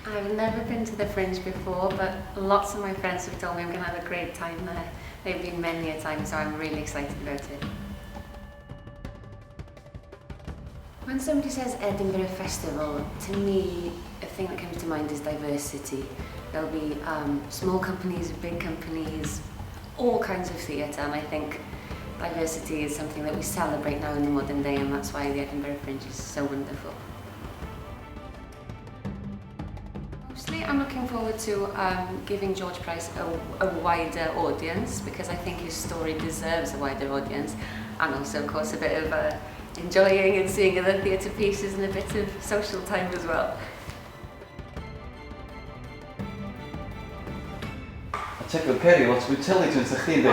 I've never been to the Fringe before, but lots of my friends have told me I'm going to have a great time there. They've been many a time, so I'm really excited about it. When somebody says Edinburgh Festival, to me, the thing that comes to mind is diversity. There'll be small companies, big companies, all kinds of theatre, and I think diversity is something that we celebrate now in the modern day, and that's why the Edinburgh Fringe is so wonderful. Mostly I'm looking forward to giving George Price a wider audience, because I think his story deserves a wider audience, and also of course a bit of enjoying and seeing other theatre pieces and a bit of social time as well. Check the Ceri, what's with Tilly to chdi,